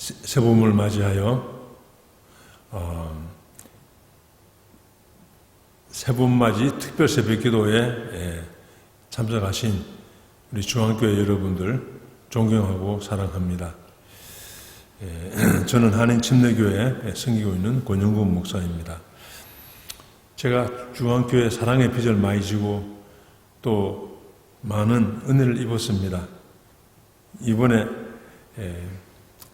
새봄을 맞이하여 새봄맞이 특별 새벽기도에 참석하신 우리 중앙교회 여러분들 존경하고 사랑합니다. 저는 한인침례교회에 섬기고 있는 권영근 목사입니다. 제가 중앙교회 사랑의 빚을 많이 지고 또 많은 은혜를 입었습니다. 이번에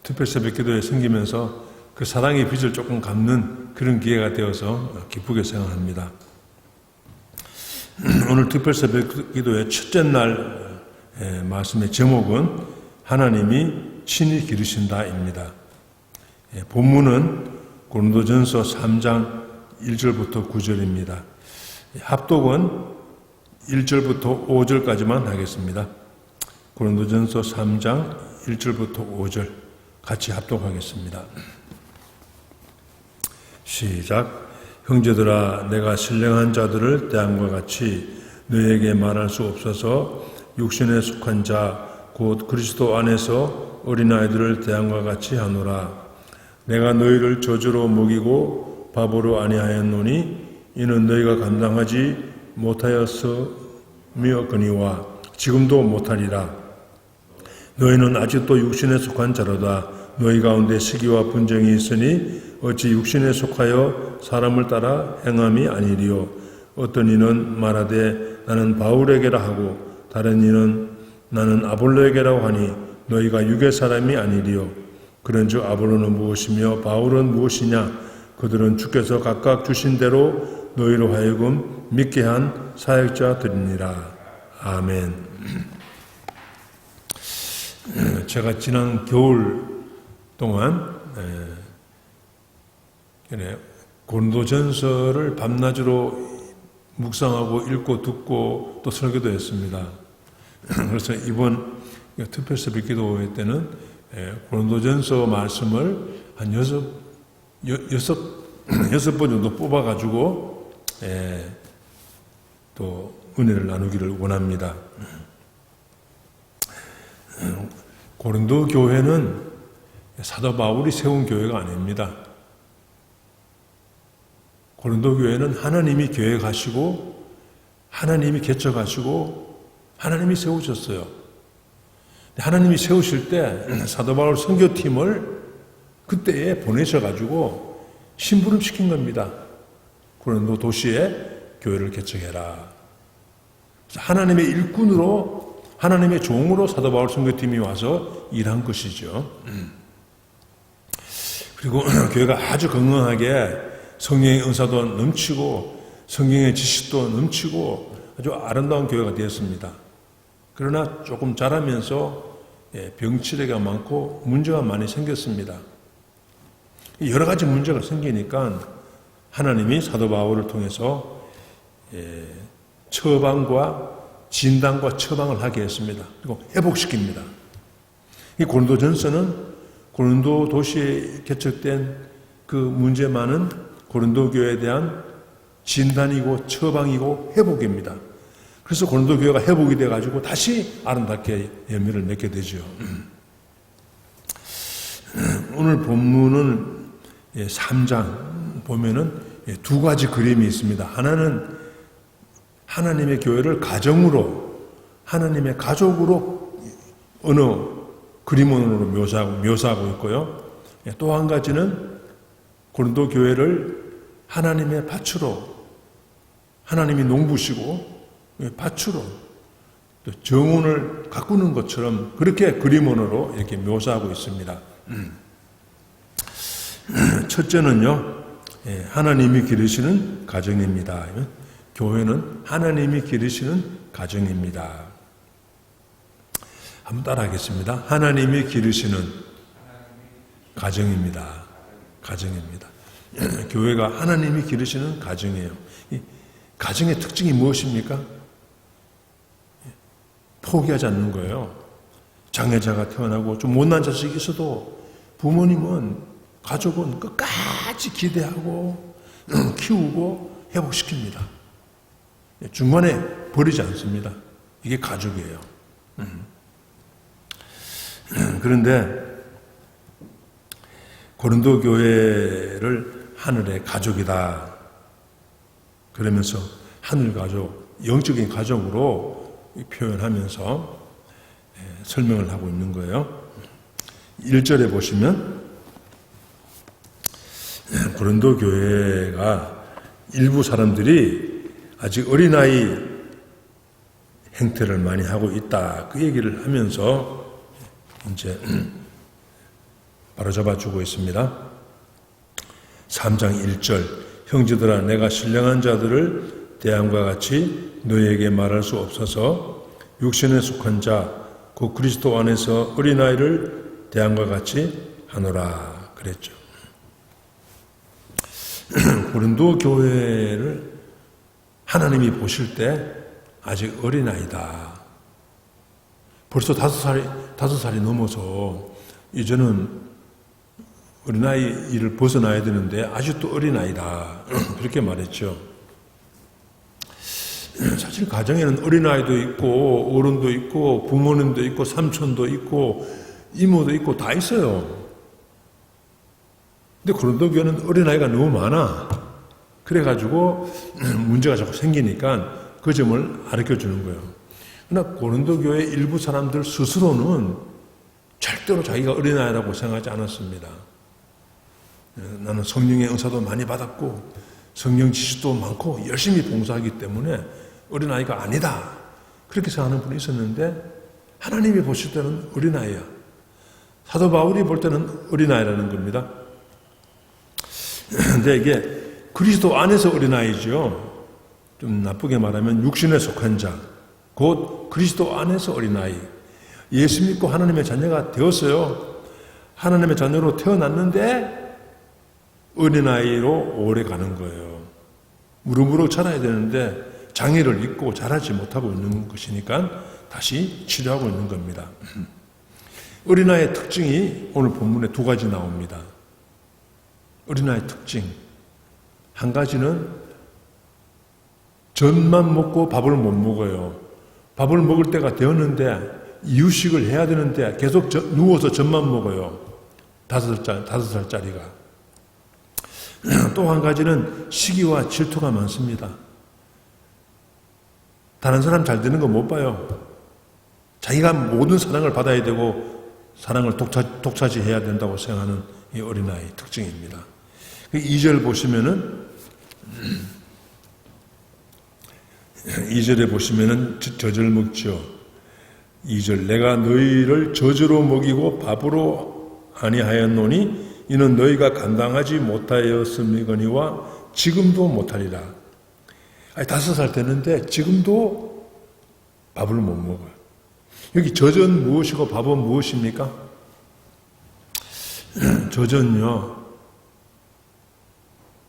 특별 새벽기도에 섬기면서 그 사랑의 빚을 조금 갚는 그런 기회가 되어서 기쁘게 생각합니다. 오늘 특별 새벽기도의 첫째 날 말씀의 제목은 하나님이 친히 기르신다입니다. 본문은 고린도전서 3장 1절부터 9절입니다. 합독은 1절부터 5절까지만 하겠습니다. 고린도전서 3장 1절부터 5절 같이 합독하겠습니다. 시작. 형제들아, 내가 신령한 자들을 대함과 같이 너에게 말할 수 없어서 육신에 속한 자 곧 그리스도 안에서 어린아이들을 대함과 같이 하노라. 내가 너희를 저주로 먹이고 바보로 아니하였노니 이는 너희가 감당하지 못하였으며거니와 지금도 못하리라. 너희는 아직도 육신에 속한 자로다. 너희 가운데 시기와 분쟁이 있으니 어찌 육신에 속하여 사람을 따라 행함이 아니리요. 어떤 이는 말하되 나는 바울에게라 하고 다른 이는 나는 아볼로에게라고 하니 너희가 육의 사람이 아니리요. 그런즉 아볼로는 무엇이며 바울은 무엇이냐? 그들은 주께서 각각 주신 대로 너희로 하여금 믿게 한 사역자들이니라. 아멘. 제가 지난 겨울 동안 고린도전서를 밤낮으로 묵상하고 읽고 듣고 또 설교도 했습니다. 그래서 이번 특별 새벽 기도 때는 고린도전서 말씀을 한 여섯 번 정도 뽑아가지고 또 은혜를 나누기를 원합니다. 고린도 교회는 사도 바울이 세운 교회가 아닙니다. 고린도 교회는 하나님이 계획하시고 하나님이 개척하시고 하나님이 세우셨어요. 하나님이 세우실 때 사도 바울 선교팀을 그때에 보내셔가지고 심부름시킨 겁니다. 고린도 도시에 교회를 개척해라. 하나님의 일꾼으로 하나님의 종으로 사도 바울 선교팀이 와서 일한 것이죠. 그리고 교회가 아주 건강하게 성령의 은사도 넘치고 성경의 지식도 넘치고 아주 아름다운 교회가 되었습니다. 그러나 조금 자라면서 병치레가 많고 문제가 많이 생겼습니다. 여러 가지 문제가 생기니까 하나님이 사도 바울을 통해서 처방과 진단과 처방을 하게 했습니다. 그리고 회복시킵니다. 이 고린도전서는 고린도 도시에 개척된 그 문제 많은 고린도 교회에 대한 진단이고 처방이고 회복입니다. 그래서 고린도 교회가 회복이 돼가지고 다시 아름답게 열매를 맺게 되죠. 오늘 본문은 3장 보면은 두 가지 그림이 있습니다. 하나는 하나님의 교회를 가정으로, 하나님의 가족으로 어느 그림으로 묘사하고 있고요. 또 한 가지는 고린도 교회를 하나님의 밭으로, 하나님이 농부시고 밭으로 정원을 가꾸는 것처럼 그렇게 그림원으로 이렇게 묘사하고 있습니다. 첫째는요, 하나님이 기르시는 가정입니다. 교회는 하나님이 기르시는 가정입니다. 한번 따라하겠습니다. 하나님이 기르시는 가정입니다. 가정입니다. 교회가 하나님이 기르시는 가정이에요. 이 가정의 특징이 무엇입니까? 포기하지 않는 거예요. 장애자가 태어나고 좀 못난 자식이 있어도 부모님은, 가족은 끝까지 기대하고 키우고 회복시킵니다. 중간에 버리지 않습니다. 이게 가족이에요. 그런데 고린도 교회를 하늘의 가족이다. 그러면서 하늘 가족, 영적인 가족으로 표현하면서 설명을 하고 있는 거예요. 1절에 보시면 고린도 교회가 일부 사람들이 아직 어린아이 행태를 많이 하고 있다. 그 얘기를 하면서 이제 바로잡아 주고 있습니다. 3장 1절 형제들아 내가 신령한 자들을 대함과 같이 너희에게 말할 수 없어서 육신에 속한 자 곧 그리스도 안에서 어린아이를 대함과 같이 하노라 그랬죠. 고린도 교회를 하나님이 보실 때 아직 어린아이다. 벌써 5살이 넘어서 이제는 어린아이 일을 벗어나야 되는데 아직도 어린아이다. 그렇게 말했죠. 사실 가정에는 어린아이도 있고 어른도 있고 부모님도 있고 삼촌도 있고 이모도 있고 다 있어요. 근데 고린도 교회는 어린아이가 너무 많아. 그래가지고 문제가 자꾸 생기니까 그 점을 가르쳐주는 거예요. 그러나 고린도 교회 일부 사람들 스스로는 절대로 자기가 어린아이라고 생각하지 않았습니다. 나는 성령의 은사도 많이 받았고 성령 지식도 많고 열심히 봉사하기 때문에 어린아이가 아니다. 그렇게 생각하는 분이 있었는데 하나님이 보실 때는 어린아이야. 사도 바울이 볼 때는 어린아이라는 겁니다. 근데 이게 그리스도 안에서 어린아이죠. 좀 나쁘게 말하면 육신에 속한 자, 곧 그리스도 안에서 어린아이. 예수 믿고 하나님의 자녀가 되었어요. 하나님의 자녀로 태어났는데 어린아이로 오래 가는 거예요. 무릎으로 자라야 되는데 장애를 입고 자라지 못하고 있는 것이니까 다시 치료하고 있는 겁니다. 어린아이의 특징이 오늘 본문에 2가지 나옵니다. 어린아이의 특징. 한 가지는 젖만 먹고 밥을 못 먹어요. 밥을 먹을 때가 되었는데 이유식을 해야 되는데 계속 누워서 젖만 먹어요. 5살짜리가. 또 한 가지는 시기와 질투가 많습니다. 다른 사람 잘 되는 거 못 봐요. 자기가 모든 사랑을 받아야 되고 사랑을 독차지해야 된다고 생각하는 이 어린아이 특징입니다. 2절 보시면은 2절에 보시면은 젖을 먹죠. 2절 내가 너희를 젖으로 먹이고 밥으로 아니하였노니 이는 너희가 감당하지 못하였음이거니와 지금도 못하리라. 5살 되는데 지금도 밥을 못 먹어요. 여기 젖은 무엇이고 밥은 무엇입니까? 젖은요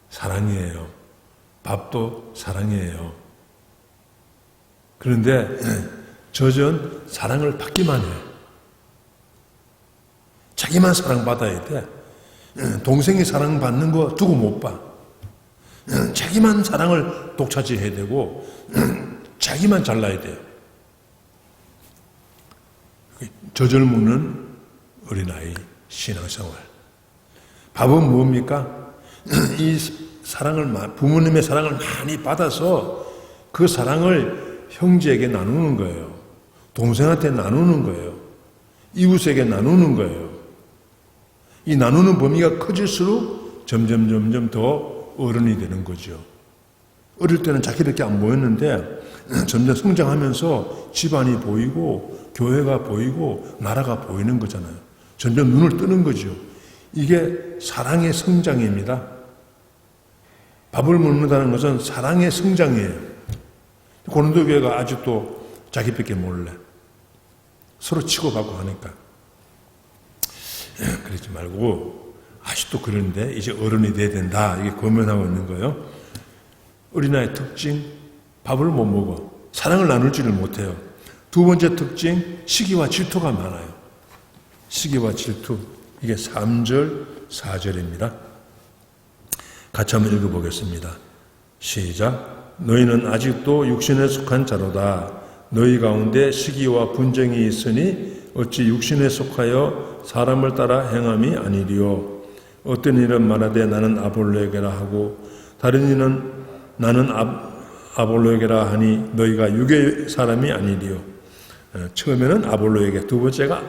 사랑이에요. 밥도 사랑이에요. 그런데 젖은 사랑을 받기만 해요. 자기만 사랑받아야 돼. 동생이 사랑받는 거 두고 못 봐. 자기만 사랑을 독차지해야 되고 자기만 잘나야 돼요. 젖을 먹는 어린아이 신앙생활. 밥은 뭡니까? 이 사랑을 부모님의 사랑을 많이 받아서 그 사랑을 형제에게 나누는 거예요. 동생한테 나누는 거예요. 이웃에게 나누는 거예요. 이 나누는 범위가 커질수록 점점 더 어른이 되는 거죠. 어릴 때는 자기밖에 안 보였는데 점점 성장하면서 집안이 보이고 교회가 보이고 나라가 보이는 거잖아요. 점점 눈을 뜨는 거죠. 이게 사랑의 성장입니다. 밥을 먹는다는 것은 사랑의 성장이에요. 고린도 교회가 아직도 자기밖에 몰래 서로 치고받고 하니까 그러지 말고 아직도 그런데 이제 어른이 돼야 된다. 이게 고민하고 있는 거예요. 어린아이의 특징, 밥을 못 먹어. 사랑을 나눌지를 못해요. 2번째 특징, 시기와 질투가 많아요. 시기와 질투. 이게 3절, 4절입니다. 같이 한번 읽어보겠습니다. 시작. 너희는 아직도 육신에 속한 자로다. 너희 가운데 시기와 분쟁이 있으니 어찌 육신에 속하여 사람을 따라 행함이 아니리요. 어떤 이는 말하되 나는 아볼로에게라 하고 다른 이는 나는 아볼로에게라 하니 너희가 육의 사람이 아니리요. 처음에는 아볼로에게, 두 번째가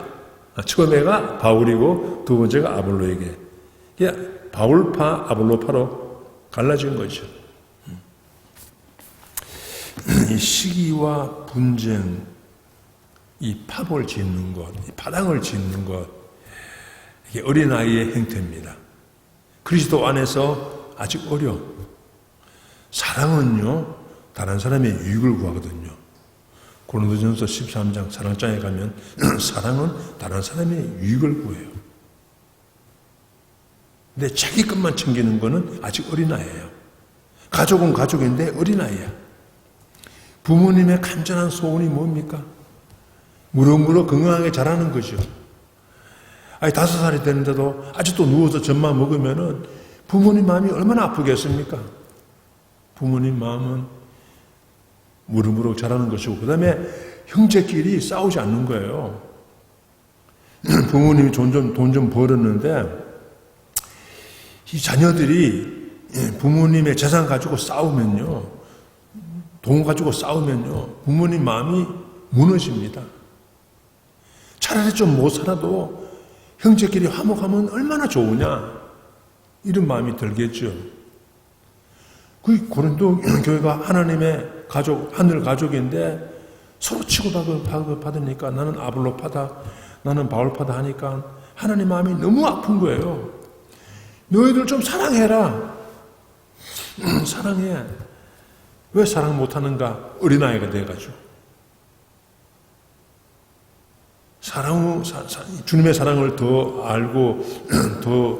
처음에가 바울이고 두 번째가 아볼로에게. 이게 바울파 아볼로파로 갈라진 거죠. 이 시기와 분쟁, 이 파벌 짓는 것, 이 파당을 짓는 것, 이게 어린아이의 행태입니다. 그리스도 안에서 아직 어려. 사랑은요, 다른 사람의 유익을 구하거든요. 고린도전서 13장 사랑장에 가면 사랑은 다른 사람의 유익을 구해요. 근데 자기 것만 챙기는 거는 아직 어린아이예요. 가족은 가족인데 어린아이야. 부모님의 간절한 소원이 뭡니까? 무럭무럭 건강하게 자라는 거죠. 아니 5살이 됐는데도 아직도 누워서 젖만 먹으면은 부모님 마음이 얼마나 아프겠습니까? 부모님 마음은 무럭무럭 자라는 것이고, 그 다음에 형제끼리 싸우지 않는 거예요. 부모님이 돈 좀 벌었는데 이 자녀들이 부모님의 재산 가지고 싸우면요, 돈 가지고 싸우면요, 부모님 마음이 무너집니다. 차라리 좀 못 살아도 형제끼리 화목하면 얼마나 좋으냐, 이런 마음이 들겠죠. 그 고린도 교회가 하나님의 가족, 하늘 가족인데 서로 치고받고 받으니까 나는 아볼로파다, 나는 바울파다 하니까 하나님 마음이 너무 아픈 거예요. 너희들 좀 사랑해라. 사랑해. 왜 사랑 못하는가? 어린아이가 돼가지고. 주님의 사랑을 더 알고 더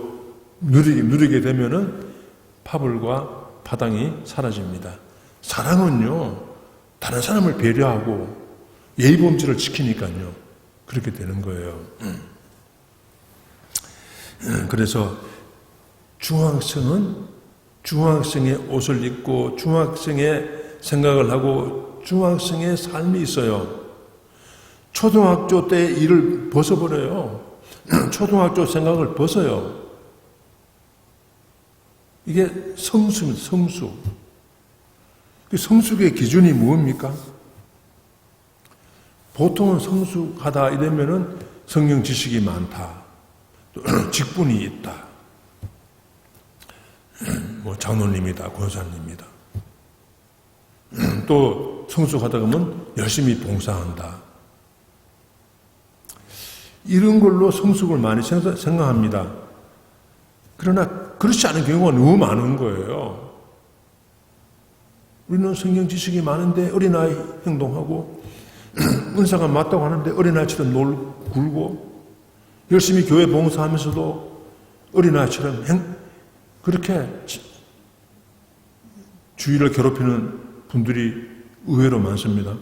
누리게 되면은 파벌과 파당이 사라집니다. 사랑은요, 다른 사람을 배려하고 예의범죄를 지키니까요, 그렇게 되는 거예요. 그래서 중학생은 중학생의 옷을 입고 중학생의 생각을 하고 중학생의 삶이 있어요. 초등학교 때 일을 벗어버려요. 초등학교 생각을 벗어요. 이게 성수입니다. 성수. 성숙의 기준이 뭡니까? 보통은 성숙하다 이러면은 성경 지식이 많다, 직분이 있다, 뭐 장로님이다, 권사님이다. 또 성숙하다 그러면 열심히 봉사한다. 이런 걸로 성숙을 많이 생각합니다. 그러나 그렇지 않은 경우가 너무 많은 거예요. 우리는 성경 지식이 많은데 어린아이 행동하고, 은사가 맞다고 하는데 어린아이처럼 굴고, 열심히 교회 봉사하면서도 어린아이처럼 그렇게 주위를 괴롭히는 분들이 의외로 많습니다.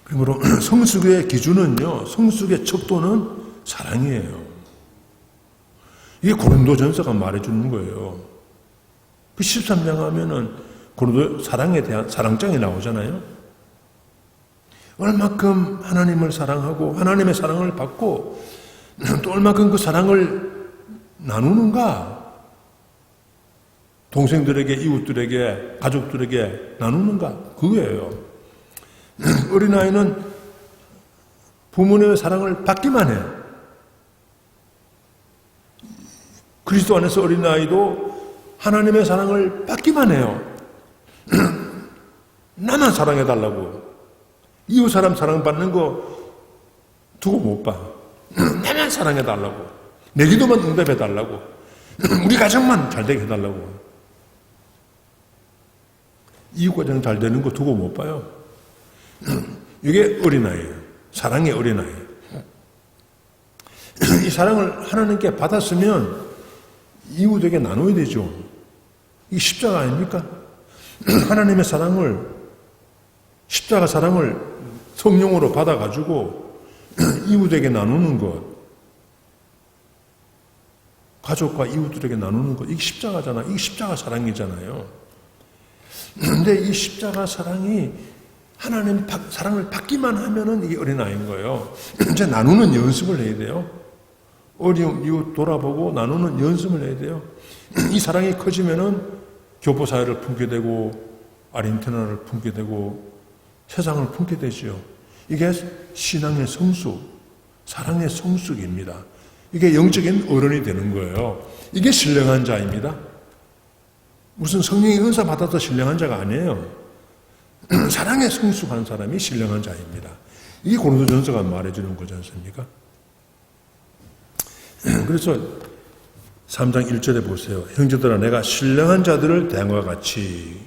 그러므로 성숙의 기준은요, 성숙의 척도는 사랑이에요. 이게 고린도전서가 말해주는 거예요. 그 13장 하면은 고린도 사랑에 대한 사랑장이 나오잖아요. 얼마큼 하나님을 사랑하고 하나님의 사랑을 받고 또 얼마큼 그 사랑을 나누는가, 동생들에게, 이웃들에게, 가족들에게 나누는가, 그거예요. 어린아이는 부모님의 사랑을 받기만 해. 그리스도 안에서 어린아이도 하나님의 사랑을 받기만 해요. 나만 사랑해달라고. 이웃 사람 사랑받는 거 두고 못 봐. 나만 사랑해달라고. 내 기도만 응답해달라고. 우리 가정만 잘되게 해달라고. 이웃 가정 잘 되는 거 두고 못 봐요. 이게 어린아이예요. 사랑의 어린아이. 이 사랑을 하나님께 받았으면 이웃에게 나눠야 되죠. 이 십자가 아닙니까? 하나님의 사랑을, 십자가 사랑을 성령으로 받아가지고 이웃에게 나누는 것, 가족과 이웃들에게 나누는 것, 이게 십자가잖아. 이게 십자가 사랑이잖아요. 근데 이 십자가 사랑이 하나님 사랑을 받기만 하면은 이게 어린아이인 거예요. 이제 나누는 연습을 해야 돼요. 어려움 이웃 돌아보고 나누는 연습을 해야 돼요. 이 사랑이 커지면은 교포사회를 품게 되고 아르헨티나를 품게 되고 세상을 품게 되죠. 이게 신앙의 성숙, 사랑의 성숙입니다. 이게 영적인 어른이 되는 거예요. 이게 신령한 자입니다. 무슨 성령의 은사 받아서 신령한 자가 아니에요. 사랑에 성숙한 사람이 신령한 자입니다. 이게 고린도전서가 말해주는 거지 않습니까? 그래서 3장 1절에 보세요. 형제들아 내가 신령한 자들을 대함과 같이,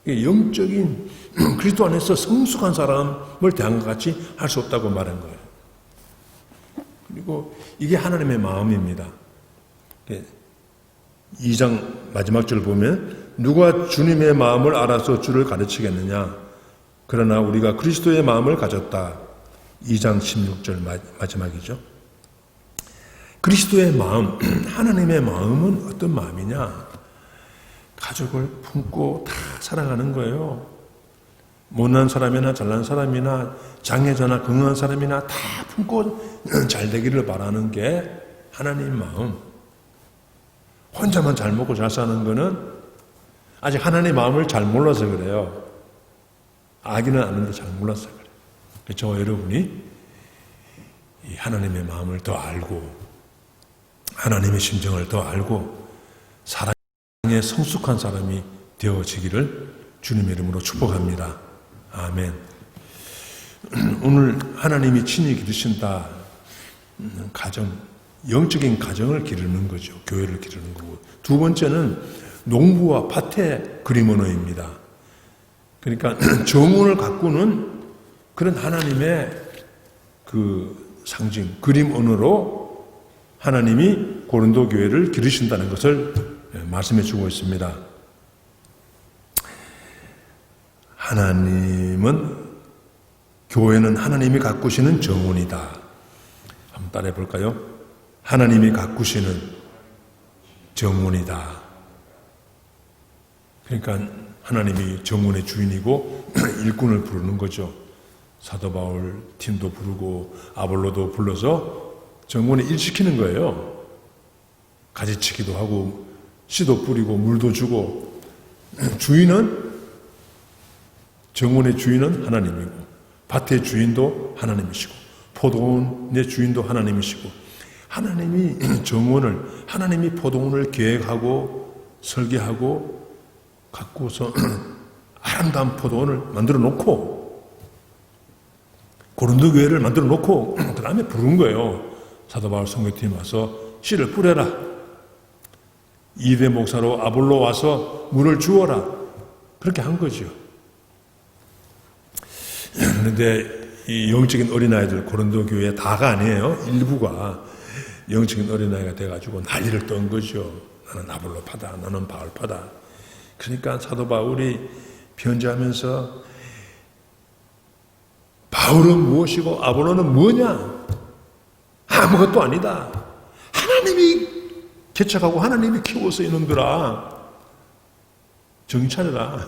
영적인 그리스도 안에서 성숙한 사람을 대함과 같이 할 수 없다고 말한 거예요. 그리고 이게 하나님의 마음입니다. 2장 마지막 절 보면 누가 주님의 마음을 알아서 주를 가르치겠느냐. 그러나 우리가 그리스도의 마음을 가졌다. 2장 16절 마지막이죠. 그리스도의 마음, 하나님의 마음은 어떤 마음이냐? 가족을 품고 다 사랑하는 거예요. 못난 사람이나 잘난 사람이나 장애자나 건강한 사람이나 다 품고 잘 되기를 바라는 게 하나님 마음. 혼자만 잘 먹고 잘 사는 거는 아직 하나님의 마음을 잘 몰라서 그래요. 아기는 아는데 잘 몰라서 그래요. 저와 여러분이 이 하나님의 마음을 더 알고 하나님의 심정을 더 알고 사랑에 성숙한 사람이 되어지기를 주님의 이름으로 축복합니다. 아멘. 오늘 하나님이 친히 기르신다. 가정, 영적인 가정을 기르는 거죠. 교회를 기르는 거고. 두 번째는 농부와 밭의 그림 언어입니다. 그러니까 정원을 가꾸는 그런 하나님의 그 상징, 그림 언어로 하나님이 고린도 교회를 기르신다는 것을 말씀해 주고 있습니다. 교회는 하나님이 가꾸시는 정원이다. 한번 따라해 볼까요? 하나님이 가꾸시는 정원이다. 그러니까 하나님이 정원의 주인이고 일꾼을 부르는 거죠. 사도 바울 팀도 부르고 아볼로도 불러서 정원에 일시키는 거예요. 가지치기도 하고 씨도 뿌리고 물도 주고. 정원의 주인은 하나님이고 밭의 주인도 하나님이시고 포도원의 주인도 하나님이시고, 하나님이 정원을, 하나님이 포도원을 계획하고 설계하고 가꾸어서 아름다운 포도원을 만들어 놓고 고린도 교회를 만들어 놓고 그 다음에 부른 거예요. 사도 바울 선교팀 와서 씨를 뿌려라. 이대 목사로 아볼로 와서 물을 주어라. 그렇게 한 거죠. 그런데 이 영적인 어린아이들, 고린도 교회 다가 아니에요. 일부가 영적인 어린아이가 돼가지고 난리를 떤 거죠. 나는 아볼로 파다, 나는 바울 파다. 그러니까 사도 바울이 편지하면서 바울은 무엇이고 아볼로는 뭐냐? 아무것도 아니다. 하나님이 개척하고 하나님이 키워서 이놈들아 정신 차려라.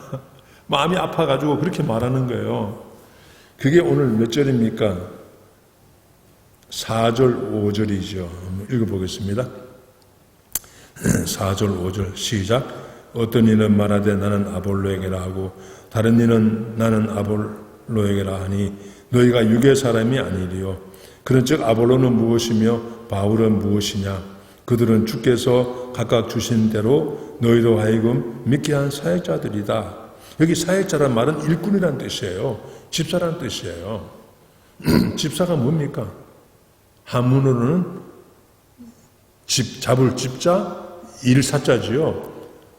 마음이 아파가지고 그렇게 말하는 거예요. 그게 오늘 몇 절입니까? 4절, 5절이죠. 한번 읽어보겠습니다. 4절, 5절 시작. 어떤 이는 말하되 나는 아볼로에게라 하고 다른 이는 나는 아볼로에게라 하니 너희가 육의 사람이 아니리요. 그런즉 아볼로는 무엇이며 바울은 무엇이냐? 그들은 주께서 각각 주신 대로 너희로 하여금 믿게 한 사역자들이다. 여기 사역자란 말은 일꾼이란 뜻이에요. 집사란 뜻이에요. 집사가 뭡니까? 한문으로는 잡을 집자, 일사자지요.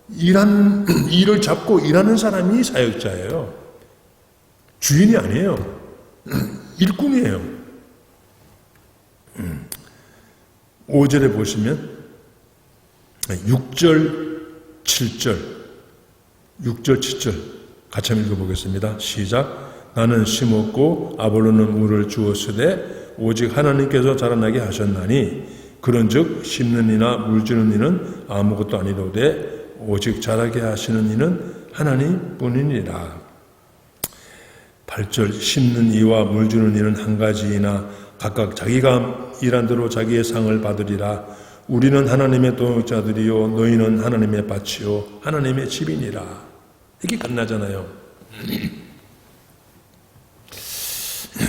일을 잡고 일하는 사람이 사역자예요. 주인이 아니에요. 일꾼이에요. 5절에 보시면 6절, 7절 같이 한번 읽어보겠습니다. 시작. 나는 심었고 아볼로는 물을 주었으되 오직 하나님께서 자라나게 하셨나니 그런즉 심는 이나 물 주는 이는 아무것도 아니로되 오직 자라게 하시는 이는 하나님뿐이니라. 8절 심는 이와 물 주는 이는 한 가지이나 각각 자기가 일한 대로 자기의 상을 받으리라. 우리는 하나님의 동역자들이요 너희는 하나님의 밭이요 하나님의 집이니라. 이게 끝나잖아요.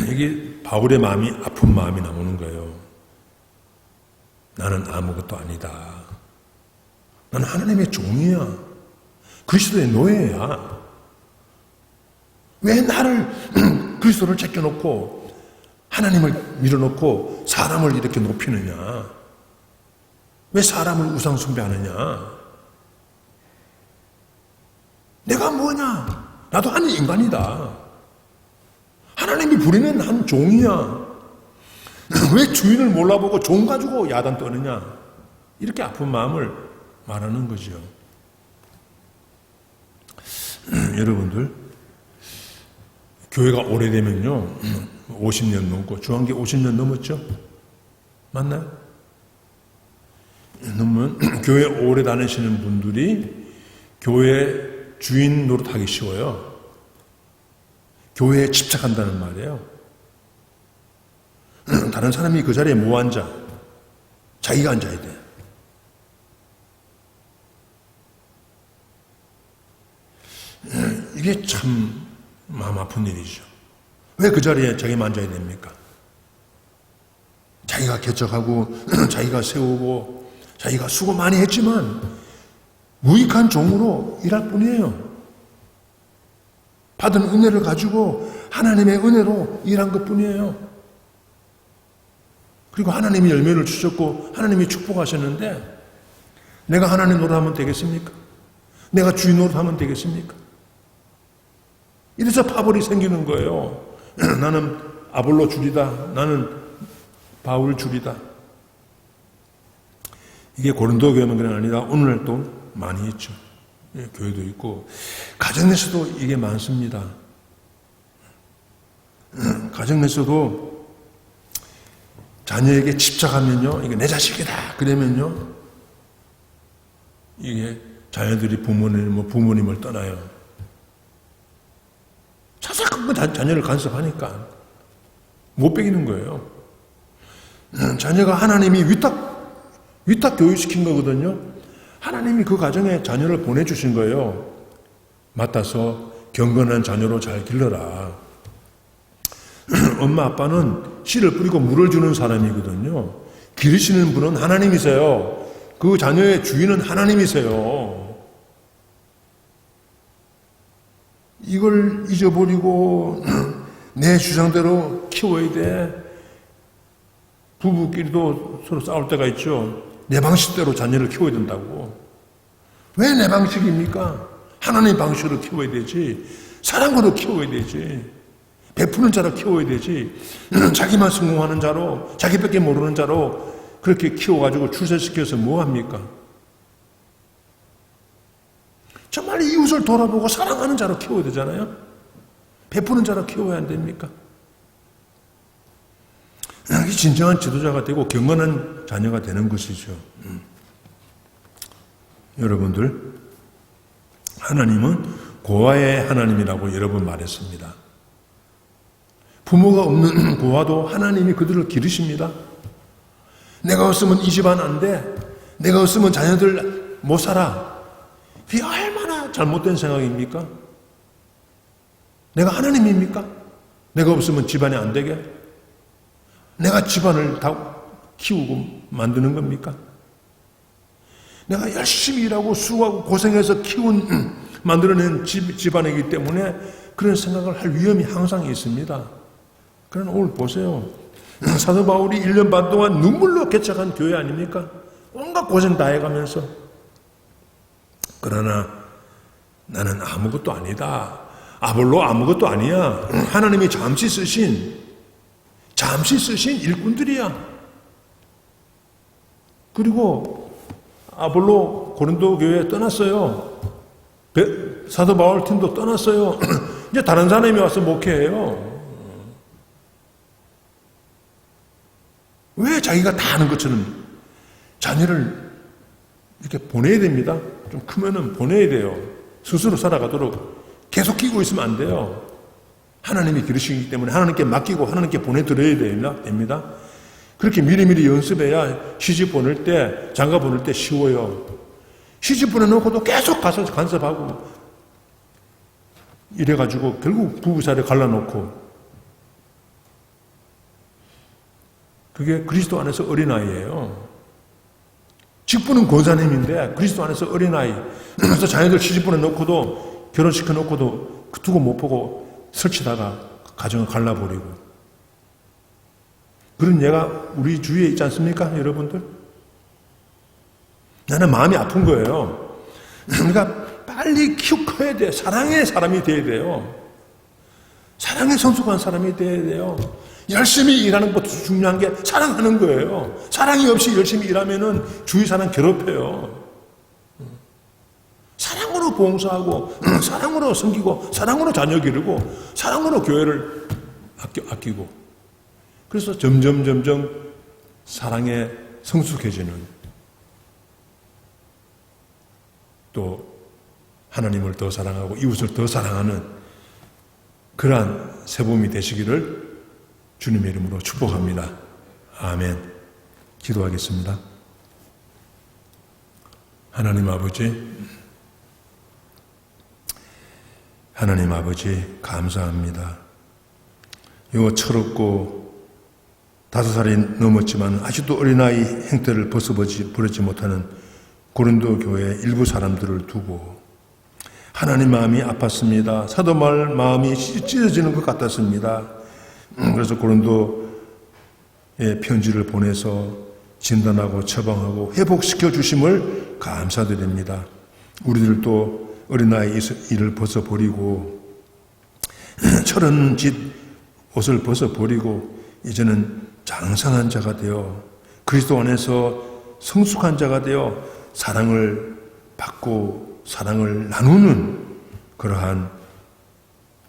이게 바울의 마음이 아픈 마음이 나오는 거예요. 나는 아무것도 아니다. 나는 하나님의 종이야. 그리스도의 노예야. 왜 나를 그리스도를 제껴놓고 하나님을 밀어놓고 사람을 이렇게 높이느냐? 왜 사람을 우상 숭배하느냐? 내가 뭐냐? 나도 한 인간이다. 하나님이 부리는 한 종이야. 왜 주인을 몰라보고 종 가지고 야단 떠느냐? 이렇게 아픈 마음을 말하는 거죠. 여러분들, 교회가 오래되면요, 50년 넘고, 중앙교 50년 넘었죠? 맞나요? 넘으면, 교회 오래 다니시는 분들이 교회 주인 노릇하기 쉬워요. 교회에 집착한다는 말이에요. 다른 사람이 그 자리에 못 앉아. 자기가 앉아야 돼. 이게 참 마음 아픈 일이죠. 왜 그 자리에 자기만 앉아야 됩니까? 자기가 개척하고 자기가 세우고 자기가 수고 많이 했지만 무익한 종으로 일할 뿐이에요. 받은 은혜를 가지고 하나님의 은혜로 일한 것 뿐이에요. 그리고 하나님이 열매를 주셨고 하나님이 축복하셨는데 내가 하나님 노릇하면 되겠습니까? 내가 주인 노릇하면 되겠습니까? 이래서 파벌이 생기는 거예요. 나는 아볼로 줄이다. 나는 바울 줄이다. 이게 고린도 교회만 그런 게 아니라 오늘날도 많이 있죠. 교회도 있고 가정에서도 이게 많습니다. 가정에서도 자녀에게 집착하면요, 이게 내 자식이다 그러면요, 이게 자녀들이 부모님을 떠나요. 자꾸 자녀를 간섭하니까 못 배기는 거예요. 자녀가 하나님이 위탁 교육시킨 거거든요. 하나님이 그 가정에 자녀를 보내주신 거예요. 맡아서 경건한 자녀로 잘 길러라. 엄마 아빠는 씨를 뿌리고 물을 주는 사람이거든요. 기르시는 분은 하나님이세요. 그 자녀의 주인은 하나님이세요. 이걸 잊어버리고 내 주장대로 키워야 돼. 부부끼리도 서로 싸울 때가 있죠. 내 방식대로 자녀를 키워야 된다고. 왜 내 방식입니까? 하나님 방식으로 키워야 되지. 사랑으로 키워야 되지. 베푸는 자로 키워야 되지. 자기만 성공하는 자로, 자기밖에 모르는 자로 그렇게 키워가지고 출세시켜서 뭐합니까? 정말 이웃을 돌아보고 사랑하는 자로 키워야 되잖아요. 베푸는 자로 키워야 안 됩니까? 이게 진정한 지도자가 되고 경건한 자녀가 되는 것이죠. 여러분들, 하나님은 고아의 하나님이라고 여러 번 말했습니다. 부모가 없는 고아도 하나님이 그들을 기르십니다. 내가 없으면 이 집안 안 돼. 내가 없으면 자녀들 못 살아. 그게 얼마나 잘못된 생각입니까? 내가 하나님입니까? 내가 없으면 집안이 안 되게? 내가 집안을 다 키우고 만드는 겁니까? 내가 열심히 일하고 수고하고 고생해서 만들어낸 집안이기 때문에 그런 생각을 할 위험이 항상 있습니다. 그러나 오늘 보세요. 사도 바울이 1년 반 동안 눈물로 개척한 교회 아닙니까? 온갖 고생 다 해가면서. 그러나 나는 아무것도 아니다. 아볼로 아무것도 아니야. 하나님이 잠시 쓰신 일꾼들이야. 그리고 아볼로 고린도 교회에 떠났어요. 사도 바울 팀도 떠났어요. 이제 다른 사람이 와서 목회해요. 왜 자기가 다 아는 것처럼 자녀를 이렇게 보내야 됩니다. 좀 크면은 보내야 돼요. 스스로 살아가도록 계속 끼고 있으면 안 돼요. 하나님이 기르시기 때문에 하나님께 맡기고 하나님께 보내드려야 됩니다. 그렇게 미리미리 연습해야 시집 보낼 때, 장가 보낼 때 쉬워요. 시집 보내놓고도 계속 가서 간섭하고 이래가지고 결국 부부살에 갈라놓고, 그게 그리스도 안에서 어린아이예요. 직분은 권사님인데 그리스도 안에서 어린아이. 그래서 자녀들 시집 보내놓고도, 결혼시켜놓고도 두고 못 보고 설치다가 가정을 갈라버리고, 그런 예가 우리 주위에 있지 않습니까, 여러분들? 나는 마음이 아픈 거예요. 우리가 빨리 커야 돼. 사랑의 사람이 돼야 돼요. 사랑에 성숙한 사람이 돼야 돼요. 열심히 일하는 것도 중요한 게 사랑하는 거예요. 사랑이 없이 열심히 일하면은 주위 사람 괴롭혀요. 사랑으로 봉사하고, 사랑으로 섬기고, 사랑으로 자녀 기르고, 사랑으로 교회를 아끼고. 그래서 점점 사랑에 성숙해지는, 또 하나님을 더 사랑하고 이웃을 더 사랑하는 그러한 새봄이 되시기를 주님의 이름으로 축복합니다. 아멘. 기도하겠습니다. 하나님 아버지 감사합니다. 요 철없고 5살이 넘었지만 아직도 어린아이 행태를 버리지 못하는 고린도 교회 일부 사람들을 두고 하나님 마음이 아팠습니다. 사도 바울 마음이 찢어지는 것 같았습니다. 그래서 고린도에 편지를 보내서 진단하고 처방하고 회복시켜 주심을 감사드립니다. 우리들도 어린아이 일을 벗어버리고 철은 짓 옷을 벗어버리고 이제는 장성한 자가 되어 그리스도 안에서 성숙한 자가 되어 사랑을 받고 사랑을 나누는 그러한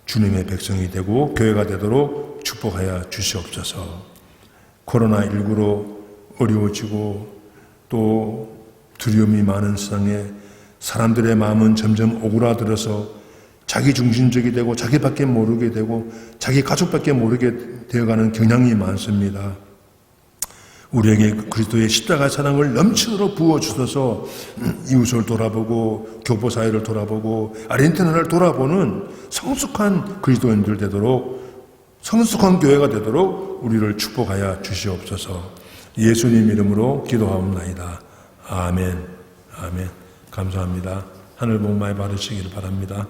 주님의 백성이 되고 교회가 되도록 축복하여 주시옵소서. 코로나19로 어려워지고 또 두려움이 많은 세상에 사람들의 마음은 점점 오그라들어서 자기 중심적이 되고 자기밖에 모르게 되고 자기 가족밖에 모르게 되어가는 경향이 많습니다. 우리에게 그리스도의 십자가 사랑을 넘치도록 부어주셔서 이웃을 돌아보고 교포사회를 돌아보고 아르헨티나를 돌아보는 성숙한 그리스도인들 되도록 성숙한 교회가 되도록 우리를 축복하여 주시옵소서. 예수님 이름으로 기도하옵나이다. 아멘. 아멘. 감사합니다. 하늘 복 많이 받으시기를 바랍니다.